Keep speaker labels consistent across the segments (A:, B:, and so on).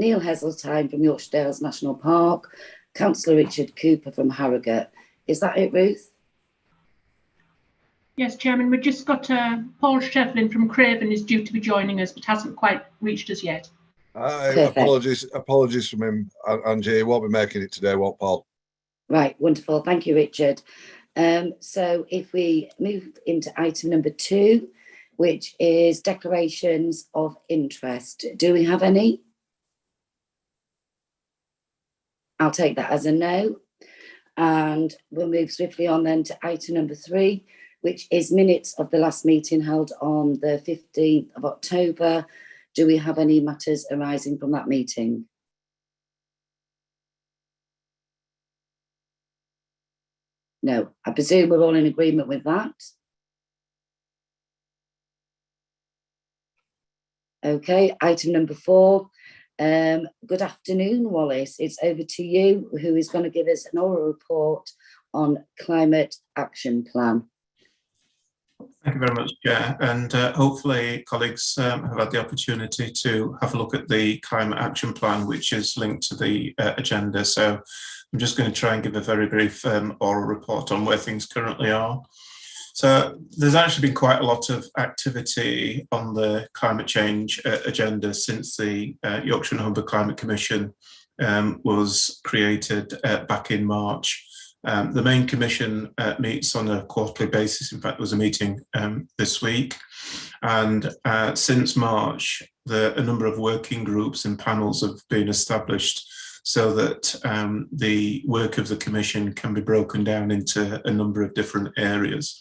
A: Neil Heseltine from Yorkshire Dales National Park, Councillor Richard Cooper from Harrogate. Is that it, Ruth?
B: Yes, Chairman, we've just got Paul Shefflin from Craven is due to be joining us, but hasn't quite reached us yet.
C: Apologies from him, Angie. He won't be making it today, won't Paul?
A: Right, wonderful. Thank you, Richard. So if we move into item number 2, which is declarations of interest. Do we have any? I'll take that as a no. And we'll move swiftly on then to item number 3, which is minutes of the last meeting held on the 15th of October. Do we have any matters arising from that meeting? No, I presume we're all in agreement with that. Okay, item number 4. Good afternoon, Wallace. It's over to you, who is going to give us an oral report on Climate Action Plan.
D: Thank you very much, Chair. And hopefully colleagues have had the opportunity to have a look at the Climate Action Plan, which is linked to the agenda. So I'm just going to try and give a very brief oral report on where things currently are. So there's actually been quite a lot of activity on the climate change agenda since the Yorkshire and Humber Climate Commission was created back in March. The main commission meets on a quarterly basis. In fact, there was a meeting this week. And since March, a number of working groups and panels have been established so that the work of the commission can be broken down into a number of different areas.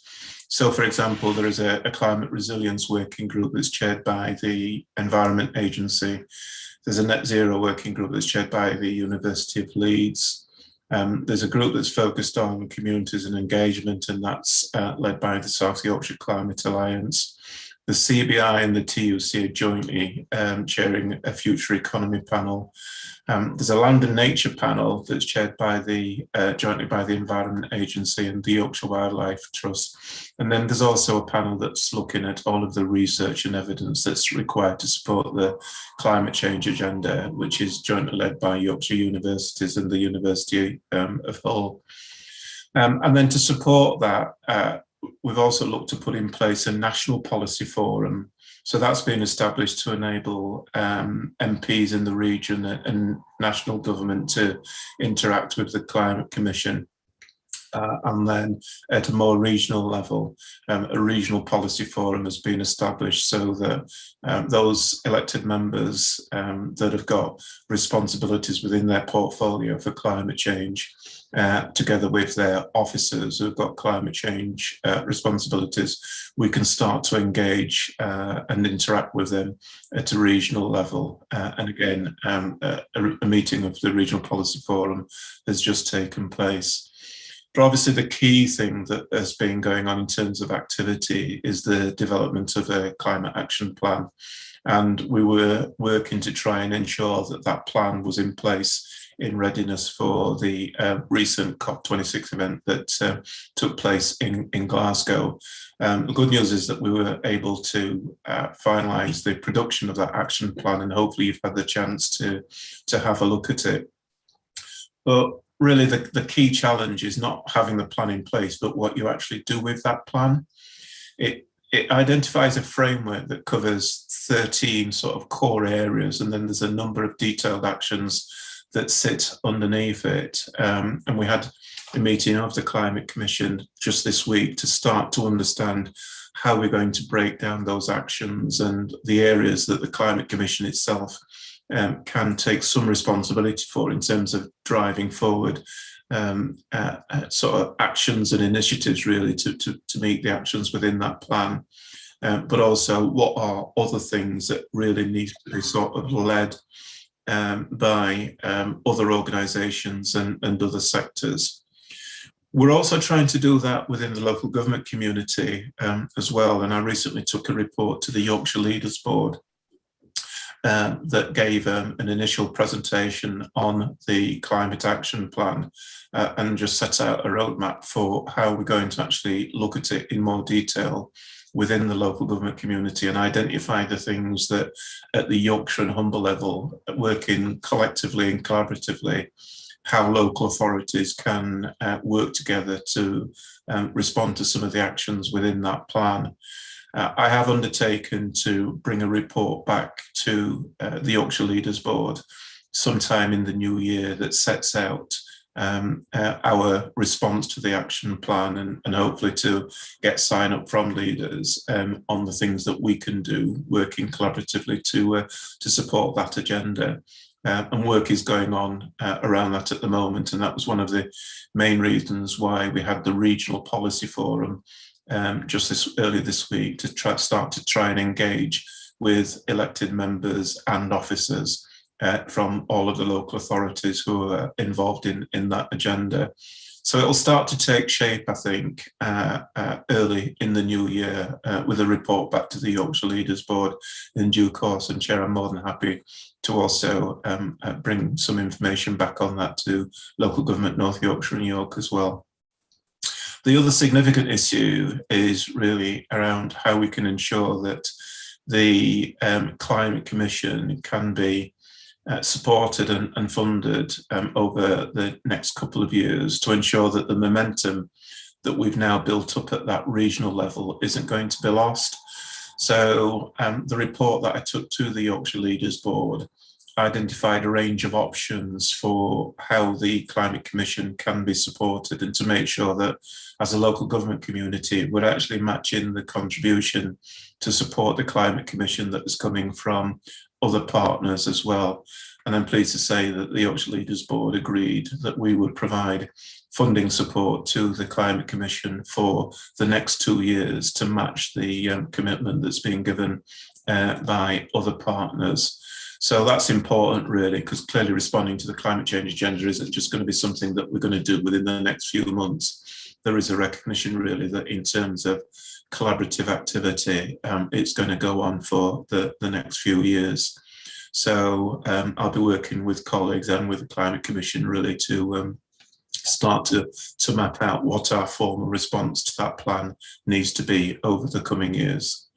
D: So, for example, there is a climate resilience working group that's chaired by the Environment Agency. There's a net zero working group that's chaired by the University of Leeds. There's a group that's focused on communities and engagement, and that's led by the South Yorkshire Climate Alliance. The CBI and the TUC are jointly chairing a future economy panel. There's a land and nature panel that's chaired by jointly by the Environment Agency and the Yorkshire Wildlife Trust. And then there's also a panel that's looking at all of the research and evidence that's required to support the climate change agenda, which is jointly led by Yorkshire Universities and the University of Hull. And then to support that, we've also looked to put in place a national policy forum. So that's been established to enable MPs in the region and national government to interact with the Climate Commission. And then at a more regional level, a regional policy forum has been established so that those elected members that have got responsibilities within their portfolio for climate change, together with their officers who've got climate change responsibilities, we can start to engage and interact with them at a regional level. And again, a meeting of the Regional Policy Forum has just taken place. But obviously the key thing that has been going on in terms of activity is the development of a climate action plan. And we were working to try and ensure that that plan was in place in readiness for the recent COP26 event that took place in Glasgow. The good news is that we were able to finalise the production of that action plan, and hopefully you've had the chance to have a look at it. But really the key challenge is not having the plan in place, but what you actually do with that plan. It identifies a framework that covers 13 sort of core areas, and then there's a number of detailed actions that sit underneath it. And we had a meeting of the Climate Commission just this week to start to understand how we're going to break down those actions and the areas that the Climate Commission itself can take some responsibility for in terms of driving forward sort of actions and initiatives really to meet the actions within that plan. But also what are other things that really need to be sort of led by other organisations and other sectors. We're also trying to do that within the local government community as well. And I recently took a report to the Yorkshire Leaders Board that gave an initial presentation on the climate action plan and just set out a roadmap for how we're going to actually look at it in more detail within the local government community and identify the things that at the Yorkshire and Humber level, working collectively and collaboratively, how local authorities can work together to respond to some of the actions within that plan. I have undertaken to bring a report back to the Yorkshire Leaders Board sometime in the new year that sets out our response to the action plan and hopefully to get sign up from leaders on the things that we can do working collaboratively to support that agenda. And work is going on around that at the moment, and that was one of the main reasons why we had the regional policy forum just earlier this week to start to try and engage with elected members and officers from all of the local authorities who are involved in that agenda. So it'll start to take shape, I think, early in the new year with a report back to the Yorkshire Leaders Board in due course. And Chair, I'm more than happy to also bring some information back on that to local government North Yorkshire and York as well. The other significant issue is really around how we can ensure that the Climate Commission can be supported and funded over the next couple of years to ensure that the momentum that we've now built up at that regional level isn't going to be lost. So the report that I took to the Yorkshire Leaders Board identified a range of options for how the Climate Commission can be supported and to make sure that as a local government community, we're actually matching the contribution to support the Climate Commission that is coming from other partners as well. And I'm pleased to say that the Yorkshire Leaders Board agreed that we would provide funding support to the Climate Commission for the next 2 years to match the commitment that's being given by other partners. So that's important really, because clearly responding to the climate change agenda isn't just going to be something that we're going to do within the next few months. There is a recognition really that in terms of collaborative activity, it's going to go on for the next few years. So I'll be working with colleagues and with the Climate Commission really to start to map out what our formal response to that plan needs to be over the coming years.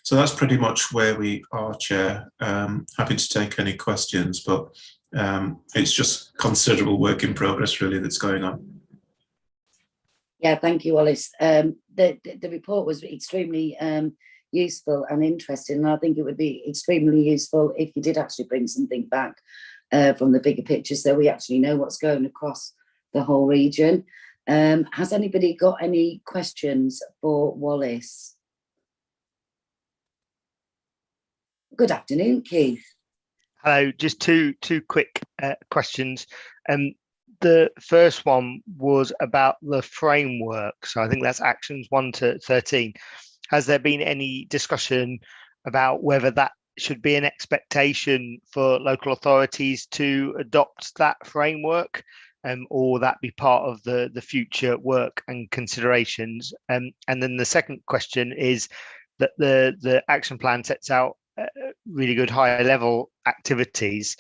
D: So that's pretty much where we are, Chair. Happy to take any questions, but it's just considerable work in progress really that's going on.
A: Yeah, thank you, Wallace. The report was extremely useful and interesting, and I think it would be extremely useful if you did actually bring something back from the bigger picture so we actually know what's going across the whole region. Has anybody got any questions for Wallace? Good afternoon, Keith.
E: Hello, just two quick questions. The first one was about the framework. So I think that's actions 1 to 13. Has there been any discussion about whether that should be an expectation for local authorities to adopt that framework, or that be part of the future work and considerations? And then the second question is that the action plan sets out really good higher level activities,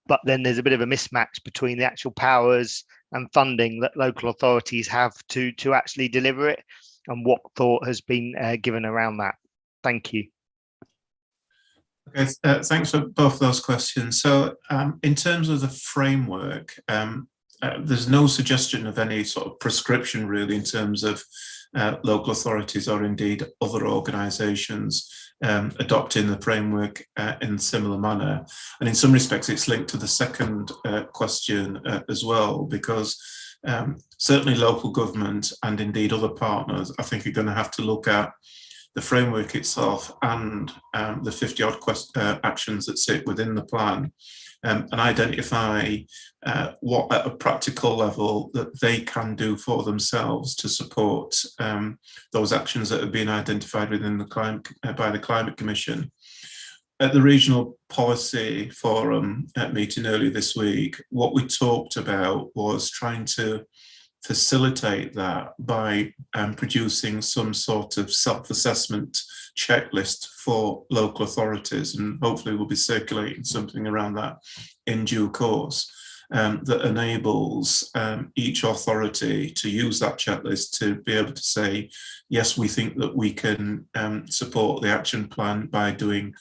E: but then there's a bit of a mismatch between the actual powers and funding that local authorities have to actually deliver it, and what thought has been given around that. Thank you.
D: Okay, thanks for both of those questions. So in terms of the framework, there's no suggestion of any sort of prescription really in terms of local authorities or indeed other organisations adopting the framework in a similar manner. And in some respects, it's linked to the second question as well, because certainly local government and indeed other partners, I think, are going to have to look at the framework itself and the 50-odd actions that sit within the plan, and identify what at a practical level that they can do for themselves to support those actions that have been identified within the by the Climate Commission. At the Regional Policy Forum meeting earlier this week, what we talked about was trying to facilitate that by producing some sort of self-assessment checklist for local authorities, and hopefully we'll be circulating something around that in due course, that enables each authority to use that checklist to be able to say, yes, we think that we can support the action plan by doing,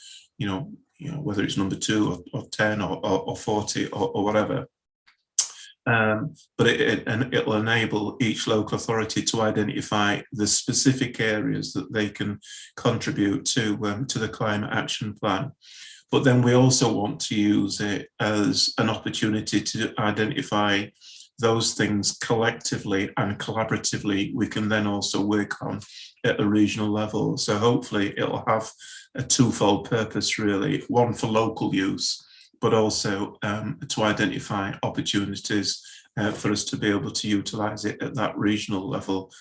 D: whether it's number 2 or 10 or 40 or whatever. But it'll enable each local authority to identify the specific areas that they can contribute to the climate action plan. But then we also want to use it as an opportunity to identify those things collectively and collaboratively we can then also work on at a regional level. So hopefully it'll have a twofold purpose, really, one for local use, but also to identify opportunities for us to be able to utilise it at that regional level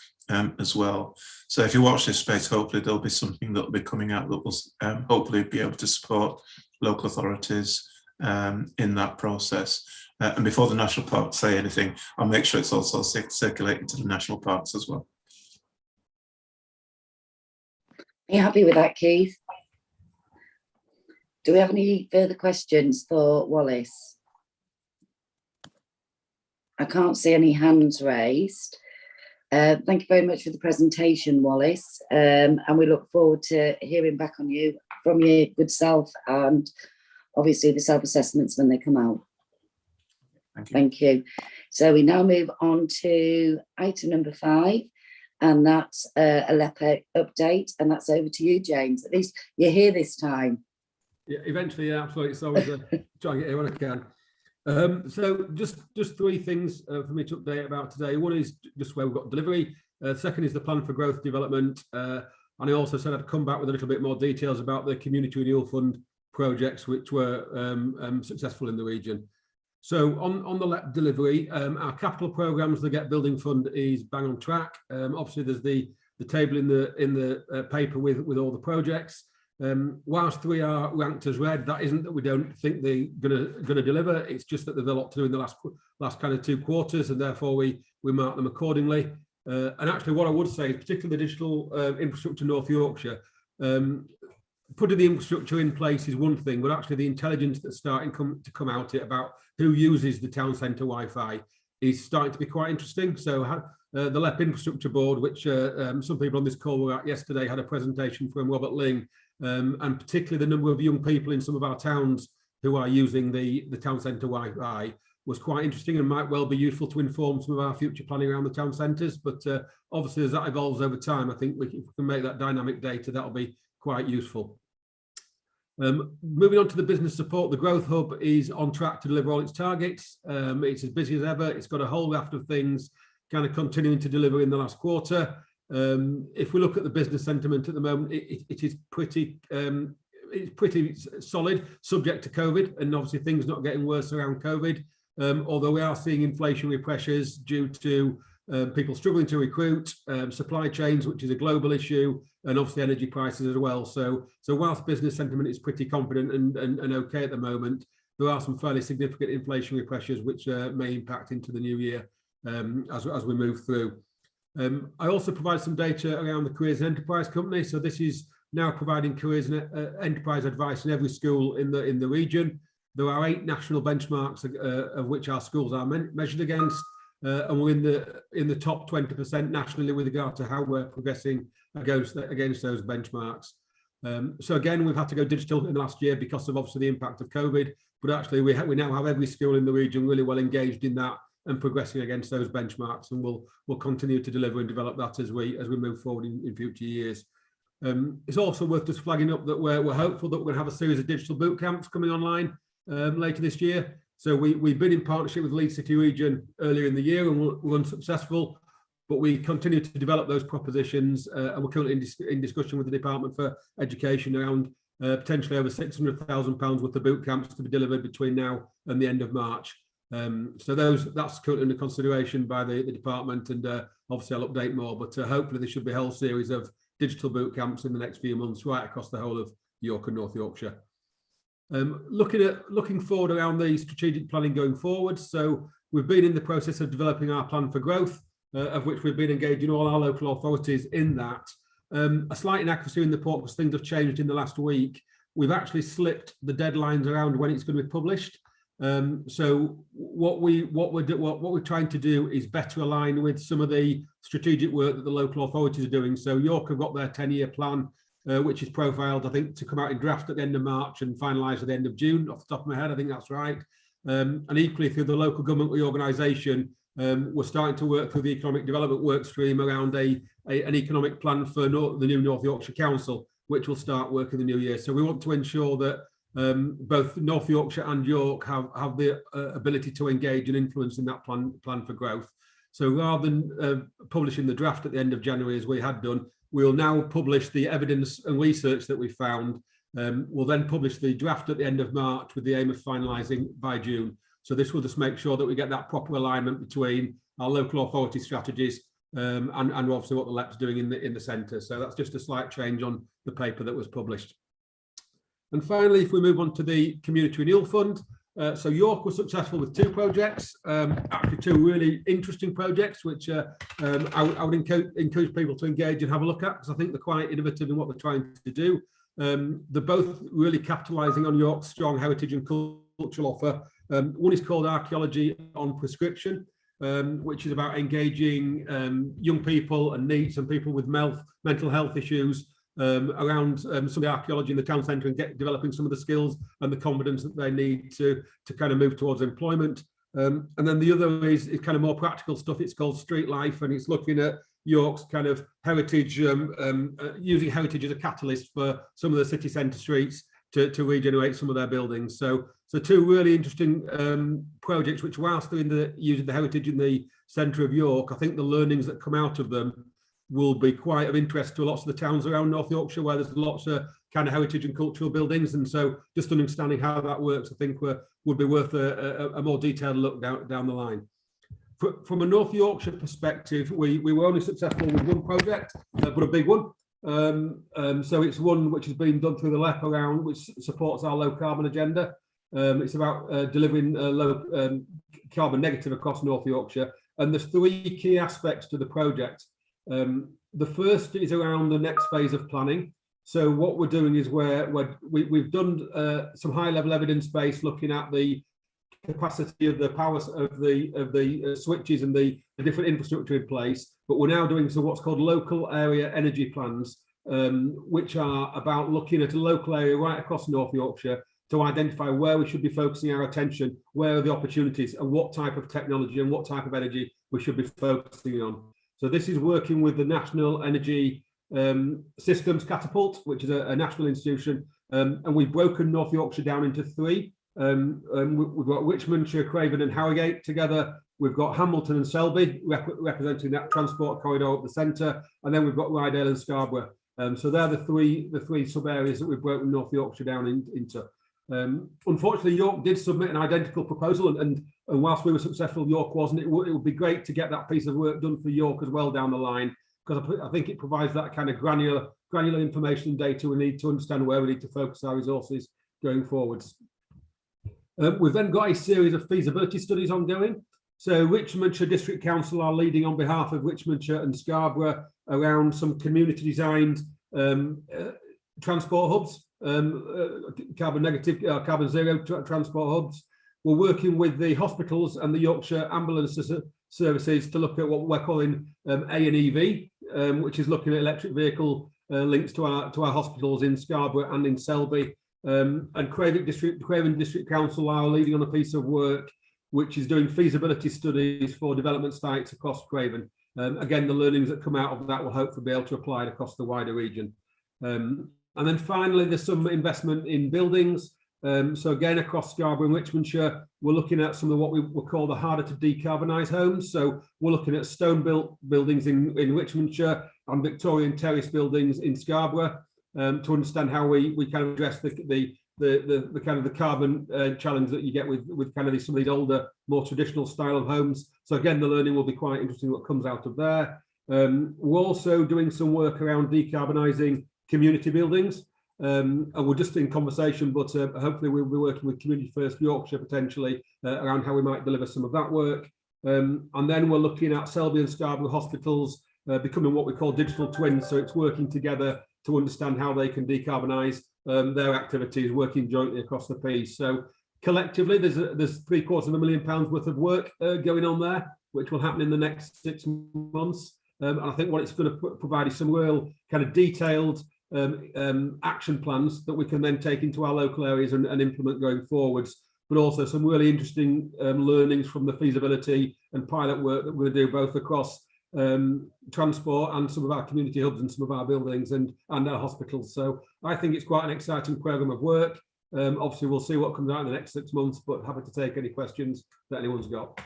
D: as well. So if you watch this space, hopefully there'll be something that will be coming out that will hopefully be able to support local authorities in that process. And before the national parks say anything, I'll make sure it's also circulated to the national parks as well.
A: Are you happy with that, Keith? Do we have any further questions for Wallace? I can't see any hands raised. Thank you very much for the presentation, Wallace. And we look forward to hearing back from your good self, and obviously the self-assessments when they come out.
D: Thank you.
A: Thank you. So we now move on to item number 5, and that's a LEPA update, and that's over to you, James. At least you're here this time.
F: Yeah, eventually, yeah, absolutely. So I was trying to get here when I can. So just 3 things for me to update about today. One is just where we've got delivery. Second is the plan for growth development. And I also said I'd come back with a little bit more details about the Community Renewal Fund projects, which were successful in the region. So on the LEP delivery, our capital programmes, the Get Building Fund is bang on track. Obviously, there's the table in the paper with all the projects. Whilst 3 are ranked as red, that isn't that we don't think they're gonna deliver. It's just that there's a lot to do in the last kind of 2 quarters, and therefore we mark them accordingly. And actually, what I would say is, particularly the digital infrastructure North Yorkshire, putting the infrastructure in place is one thing, but actually the intelligence that's starting to come out it about who uses the town centre Wi-Fi is starting to be quite interesting. So the LEP Infrastructure Board, which some people on this call were at yesterday, had a presentation from Robert Ling, and particularly the number of young people in some of our towns who are using the town centre Wi-Fi was quite interesting and might well be useful to inform some of our future planning around the town centres. But obviously, as that evolves over time, I think if we can make that dynamic data, that'll be quite useful. Moving on to the business support, the Growth Hub is on track to deliver all its targets. It's as busy as ever. It's got a whole raft of things kind of continuing to deliver in the last quarter. If we look at the business sentiment at the moment, it is pretty solid, subject to COVID, and obviously things not getting worse around COVID. Although we are seeing inflationary pressures due to people struggling to recruit, supply chains, which is a global issue, and obviously energy prices as well. So whilst business sentiment is pretty confident and okay at the moment, there are some fairly significant inflationary pressures which may impact into the new year as we move through. I also provide some data around the Careers and Enterprise Company. So this is now providing careers and enterprise advice in every school in the region. There are 8 national benchmarks of which our schools are measured against, and we're in the top 20% nationally with regard to how we're progressing against those benchmarks. So again, we've had to go digital in the last year because of obviously the impact of COVID, but actually we now have every school in the region really well engaged in that and progressing against those benchmarks, and we'll continue to deliver and develop that as we move forward in future years. It's also worth just flagging up that we're hopeful that we're going to have a series of digital boot camps coming online later this year. So we've been in partnership with Leeds City Region earlier in the year and we're unsuccessful, but we continue to develop those propositions and we're currently in discussion with the Department for Education around potentially over £600,000 worth of boot camps to be delivered between now and the end of March. So that's currently under consideration by the department, and obviously I'll update more, but hopefully there should be a whole series of digital boot camps in the next few months right across the whole of York and North Yorkshire. Looking forward around the strategic planning going forward. So we've been in the process of developing our plan for growth. of which we've been engaging all our local authorities in that. A slight inaccuracy in the report because things have changed in the last week. We've actually slipped the deadlines around when it's going to be published. So what we're trying to do is better align with some of the strategic work that the local authorities are doing. So York have got their 10-year plan, which is profiled, I think, to come out in draft at the end of March and finalised at the end of June, off the top of my head, I think that's right. And equally through the local government reorganisation, we're starting to work through the economic development work stream around an economic plan for the new North Yorkshire Council, which will start work in the new year. So we want to ensure that both North Yorkshire and York have the ability to engage and influence in that plan for growth. So rather than publishing the draft at the end of January as we had done, we'll now publish the evidence and research that we found. We'll then publish the draft at the end of March with the aim of finalising by June. So this will just make sure that we get that proper alignment between our local authority strategies and obviously what the LEP's doing in the centre. So that's just a slight change on the paper that was published. And finally, if we move on to the Community Renewal Fund, so York was successful with 2 projects, actually 2 really interesting projects, which I would encourage people to engage and have a look at, because I think they're quite innovative in what they're trying to do. They're both really capitalising on York's strong heritage and cultural offer. One is called Archaeology on Prescription, which is about engaging young people and needs and people with mental health issues around some of the archaeology in the town centre and developing some of the skills and the confidence that they need to kind of move towards employment. And then the other is kind of more practical stuff. It's called Street Life, and it's looking at York's kind of heritage, using heritage as a catalyst for some of the city centre streets to regenerate some of their buildings. So 2 really interesting projects, which whilst they're using the heritage in the centre of York, I think the learnings that come out of them will be quite of interest to lots of the towns around North Yorkshire, where there's lots of kind of heritage and cultural buildings. And so just understanding how that works, I think would be worth a more detailed look down the line. From a North Yorkshire perspective, we were only successful with 1 project, but a big one. So it's one which has been done through the LEP around, which supports our low carbon agenda. It's about delivering low carbon negative across North Yorkshire. And there's 3 key aspects to the project. The first is around the next phase of planning. So what we're doing is we've done some high level evidence base looking at the capacity of the power of the switches and the different infrastructure in place, but we're now doing what's called local area energy plans, which are about looking at a local area right across North Yorkshire to identify where we should be focusing our attention, where are the opportunities, and what type of technology and what type of energy we should be focusing on. So this is working with the National Energy Systems Catapult, which is a national institution, and we've broken North Yorkshire down into 3. We've got Richmondshire, Craven and Harrogate together. We've got Hamilton and Selby representing that transport corridor up the centre, and then we've got Rydale and Scarborough. So they're the three sub areas that we've broken North Yorkshire down into. Unfortunately, York did submit an identical proposal, and whilst we were successful, York wasn't. It would be great to get that piece of work done for York as well down the line, because I think it provides that kind of granular information and data we need to understand where we need to focus our resources going forwards. We've then got a series of feasibility studies ongoing. So Richmondshire District Council are leading on behalf of Richmondshire and Scarborough around some community designed transport hubs, carbon negative, carbon zero transport hubs. We're working with the hospitals and the Yorkshire Ambulance Services to look at what we're calling A&EV, which is looking at electric vehicle links to our hospitals in Scarborough and in Selby. And Craven District Council are leading on a piece of work which is doing feasibility studies for development sites across Craven. Again, the learnings that come out of that will hopefully be able to apply it across the wider region. And then finally, there's some investment in buildings. So again, across Scarborough and Richmondshire, we're looking at some of what we call the harder to decarbonise homes. So we're looking at stone-built buildings in Richmondshire and Victorian terrace buildings in Scarborough to understand how we kind of address the kind of the carbon challenge that you get with kind of some of these older, more traditional style of homes. So again, the learning will be quite interesting what comes out of there. We're also doing some work around decarbonising community buildings. And we're just in conversation, but hopefully we'll be working with Community First Yorkshire potentially around how we might deliver some of that work. And then we're looking at Selby and Scarborough hospitals becoming what we call digital twins. So it's working together to understand how they can decarbonise their activities, working jointly across the piece. So collectively, there's £750,000 worth of work going on there, which will happen in the next 6 months. And I think what it's going to provide is some real kind of detailed action plans that we can then take into our local areas and implement going forwards, but also some really interesting learnings from the feasibility and pilot work that we're going to do both across transport and some of our community hubs and some of our buildings and our hospitals. So I think it's quite an exciting programme of work. Obviously, we'll see what comes out in the next 6 months, but happy to take any questions that anyone's got.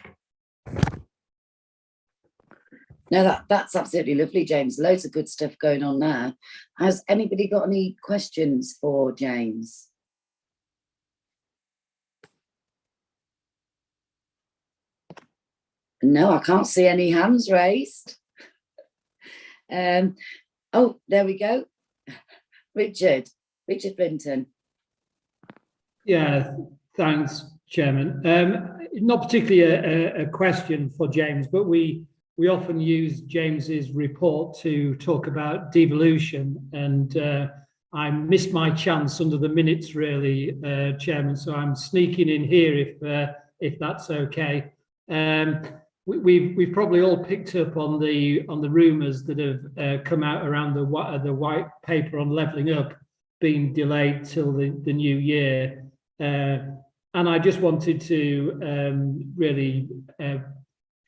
A: No, that's absolutely lovely, James. Loads of good stuff going on there. Has anybody got any questions for James? No, I can't see any hands raised. Oh, there we go. Richard Brinton.
G: Yeah, thanks, Chairman. Not particularly a question for James, but we often use James's report to talk about devolution, and I missed my chance under the minutes, really, Chairman. So I'm sneaking in here if that's okay. We've probably all picked up on the rumours that have come out around the white paper on levelling up being delayed till the new year, and I just wanted to really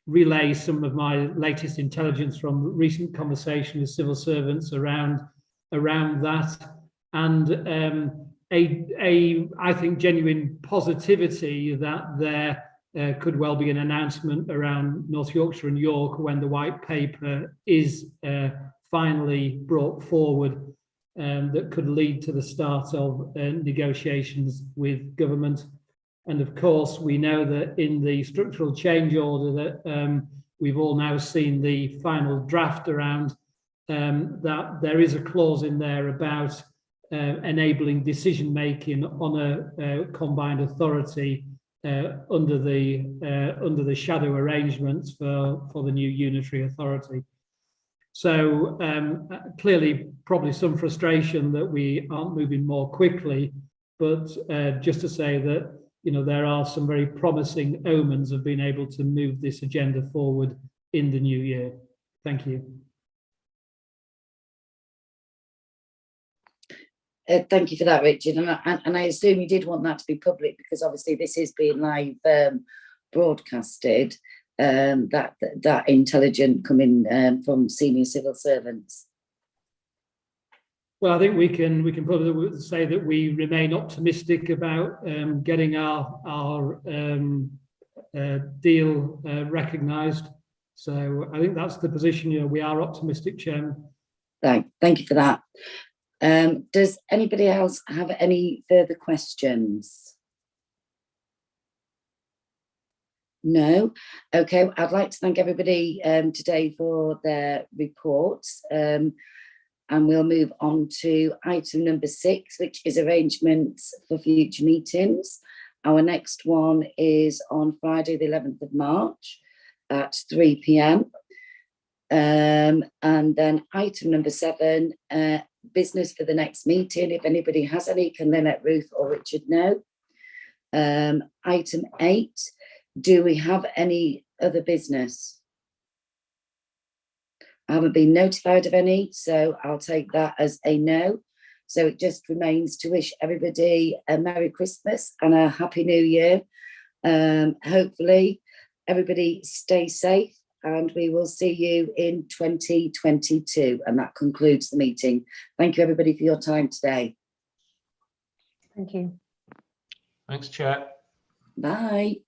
G: relay some of my latest intelligence from recent conversation with civil servants around that, and I think genuine positivity that there could well be an announcement around North Yorkshire and York when the white paper is finally brought forward, that could lead to the start of negotiations with government. And of course, we know that in the structural change order that we've all now seen the final draft around, that there is a clause in there about enabling decision making on a combined authority under the shadow arrangements for the new unitary authority. So clearly, probably some frustration that we aren't moving more quickly, but just to say that, you know, there are some very promising omens of being able to move this agenda forward in the new year. Thank you.
A: Thank you for that, Richard. And I assume you did want that to be public because obviously this is being live broadcasted. That intelligence coming from senior civil servants.
G: Well, I think we can probably say that we remain optimistic about getting our deal recognised. So I think that's the position. You know, we are optimistic, Chairman.
A: Thank you for that. Does anybody else have any further questions? No? Okay, I'd like to thank everybody today for their reports. And we'll move on to item number 6, which is arrangements for future meetings. Our next one is on Friday, the 11th of March at 3 p.m. And then item number 7, business for the next meeting. If anybody has any, can they let Ruth or Richard know? Item 8, do we have any other business? I haven't been notified of any, so I'll take that as a no. So it just remains to wish everybody a Merry Christmas and a Happy New Year. Hopefully everybody stay safe and we will see you in 2022. And that concludes the meeting. Thank you everybody for your time today.
H: Thank you.
I: Thanks, Chair.
A: Bye.